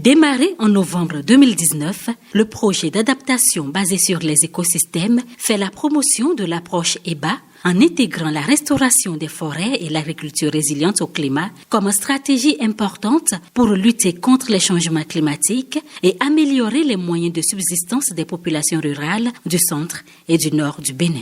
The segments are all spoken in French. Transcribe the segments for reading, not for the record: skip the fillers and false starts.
Démarré en novembre 2019, le projet d'adaptation basé sur les écosystèmes fait la promotion de l'approche EBA en intégrant la restauration des forêts et l'agriculture résiliente au climat comme stratégie importante pour lutter contre les changements climatiques et améliorer les moyens de subsistance des populations rurales du centre et du nord du Bénin.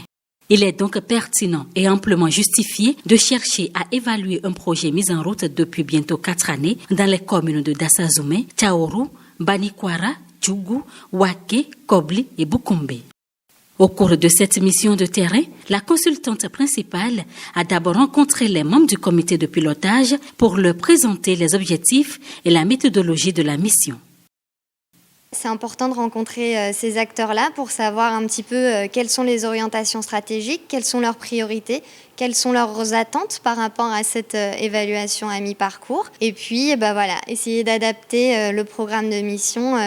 Il est donc pertinent et amplement justifié de chercher à évaluer un projet mis en route depuis bientôt 4 années dans les communes de Dassazoumé, Tchaourou, Banikwara, Djougou, Waké, Kobli et Bukombe. Au cours de cette mission de terrain, la consultante principale a d'abord rencontré les membres du comité de pilotage pour leur présenter les objectifs et la méthodologie de la mission. C'est important de rencontrer ces acteurs-là pour savoir un petit peu quelles sont les orientations stratégiques, quelles sont leurs priorités, quelles sont leurs attentes par rapport à cette évaluation à mi-parcours. Et puis, essayer d'adapter le programme de mission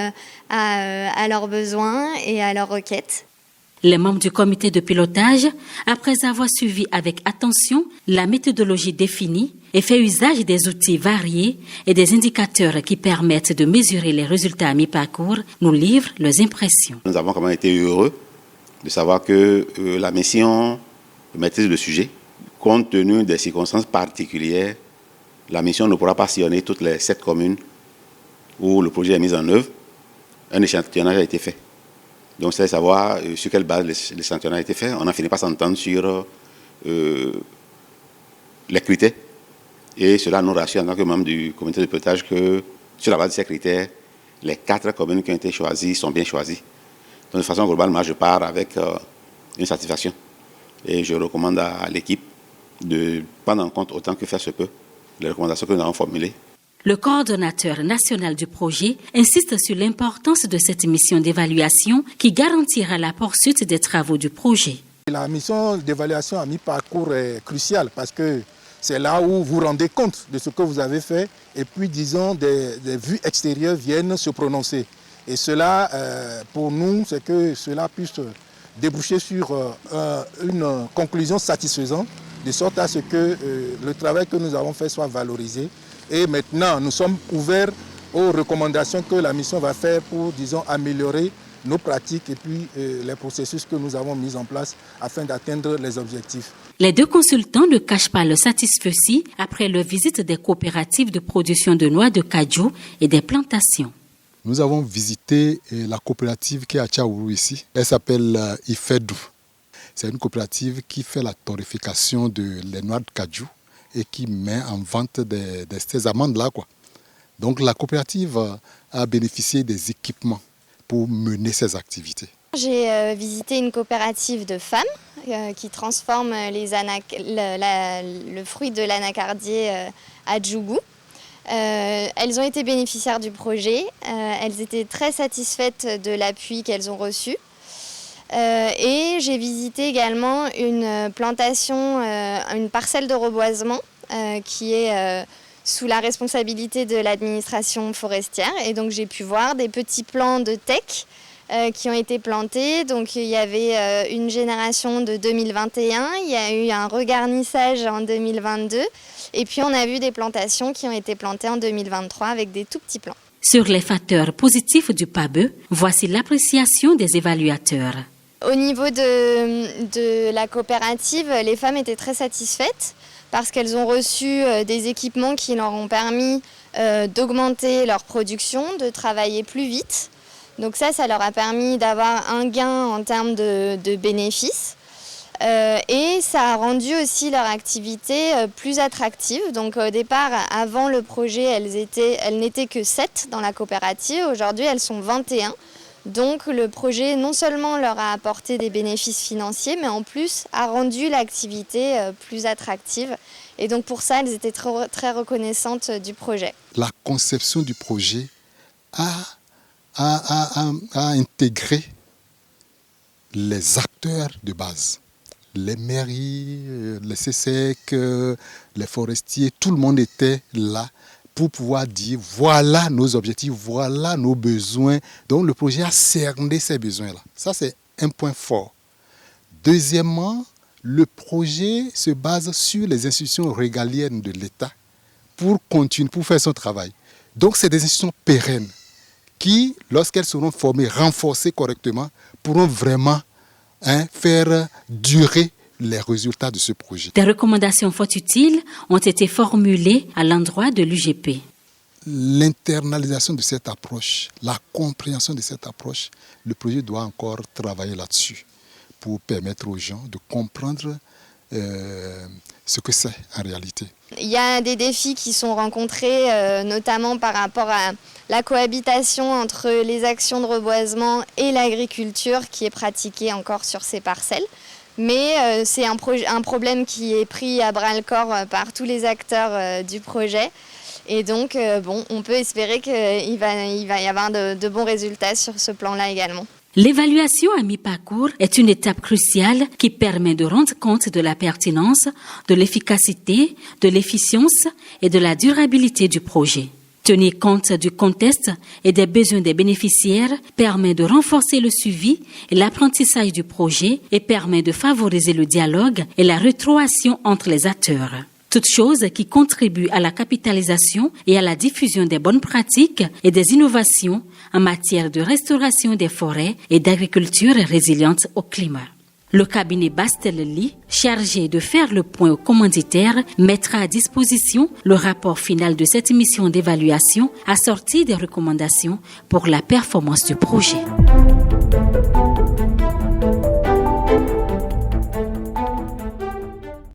à leurs besoins et à leurs requêtes. Les membres du comité de pilotage, après avoir suivi avec attention la méthodologie définie et fait usage des outils variés et des indicateurs qui permettent de mesurer les résultats à mi-parcours, nous livrent leurs impressions. Nous avons quand même été heureux de savoir que la mission maîtrise le sujet. Compte tenu des circonstances particulières, la mission ne pourra pas sillonner toutes les 7 communes où le projet est mis en œuvre. Un échantillonnage a été fait. Donc, c'est savoir sur quelle base l'échantillonnage a été fait. On a fini par s'entendre sur les critères. Et cela nous rassure en tant que membre du comité de pilotage que sur la base de ces critères, les 4 communes qui ont été choisies sont bien choisies. Donc, de façon globale, moi, je pars avec une satisfaction. Et je recommande à l'équipe de prendre en compte autant que faire se peut les recommandations que nous avons formulées. Le coordonnateur national du projet insiste sur l'importance de cette mission d'évaluation qui garantira la poursuite des travaux du projet. La mission d'évaluation à mi-parcours est cruciale parce que c'est là où vous rendez compte de ce que vous avez fait et puis, disons, des vues extérieures viennent se prononcer. Et cela, pour nous, c'est que cela puisse déboucher sur une conclusion satisfaisante, de sorte à ce que le travail que nous avons fait soit valorisé. Et maintenant, nous sommes ouverts aux recommandations que la mission va faire pour, disons, améliorer nos pratiques et puis les processus que nous avons mis en place afin d'atteindre les objectifs. Les 2 consultants ne cachent pas leur satisfaction après leur visite des coopératives de production de noix de cajou et des plantations. Nous avons visité la coopérative qui est à Tchaourou ici. Elle s'appelle Ifedou. C'est une coopérative qui fait la torréfication des noix de cajou et qui met en vente ces amandes-là, quoi. Donc la coopérative a bénéficié des équipements pour mener ses activités. J'ai visité une coopérative de femmes qui transforme le fruit de l'anacardier à Djougou. Elles ont été bénéficiaires du projet, elles étaient très satisfaites de l'appui qu'elles ont reçu. Et j'ai visité également une plantation, une parcelle de reboisement qui est sous la responsabilité de l'administration forestière. Et donc j'ai pu voir des petits plants de teck qui ont été plantés. Donc il y avait une génération de 2021, il y a eu un regarnissage en 2022 et puis on a vu des plantations qui ont été plantées en 2023 avec des tout petits plants. Sur les facteurs positifs du PABE, voici l'appréciation des évaluateurs. Au niveau de la coopérative, les femmes étaient très satisfaites parce qu'elles ont reçu des équipements qui leur ont permis d'augmenter leur production, de travailler plus vite. Donc ça leur a permis d'avoir un gain en termes de bénéfices. Et ça a rendu aussi leur activité plus attractive. Donc au départ, avant le projet, elles n'étaient que 7 dans la coopérative. Aujourd'hui, elles sont 21. Donc le projet non seulement leur a apporté des bénéfices financiers, mais en plus a rendu l'activité plus attractive. Et donc pour ça, elles étaient très, très reconnaissantes du projet. La conception du projet a intégré les acteurs de base. Les mairies, les CSEC, les forestiers, tout le monde était là pour pouvoir dire voilà nos objectifs, voilà nos besoins. Donc le projet a cerné ces besoins-là. Ça, c'est un point fort. Deuxièmement, le projet se base sur les institutions régaliennes de l'État pour continuer, pour faire son travail. Donc c'est des institutions pérennes. qui, lorsqu'elles seront formées, renforcées correctement, pourront vraiment faire durer les résultats de ce projet. Des recommandations fort utiles ont été formulées à l'endroit de l'UGP. L'internalisation de cette approche, la compréhension de cette approche, le projet doit encore travailler là-dessus pour permettre aux gens de comprendre ce que c'est en réalité. Il y a des défis qui sont rencontrés, notamment par rapport à la cohabitation entre les actions de reboisement et l'agriculture qui est pratiquée encore sur ces parcelles. Mais c'est un problème qui est pris à bras-le-corps par tous les acteurs du projet. Et donc, on peut espérer qu'il va y avoir de bons résultats sur ce plan-là également. L'évaluation à mi-parcours est une étape cruciale qui permet de rendre compte de la pertinence, de l'efficacité, de l'efficience et de la durabilité du projet. Tenir compte du contexte et des besoins des bénéficiaires permet de renforcer le suivi et l'apprentissage du projet et permet de favoriser le dialogue et la rétroaction entre les acteurs. Toutes choses qui contribuent à la capitalisation et à la diffusion des bonnes pratiques et des innovations en matière de restauration des forêts et d'agriculture résiliente au climat. Le cabinet Bastelli, chargé de faire le point aux commanditaires, mettra à disposition le rapport final de cette mission d'évaluation assorti des recommandations pour la performance du projet.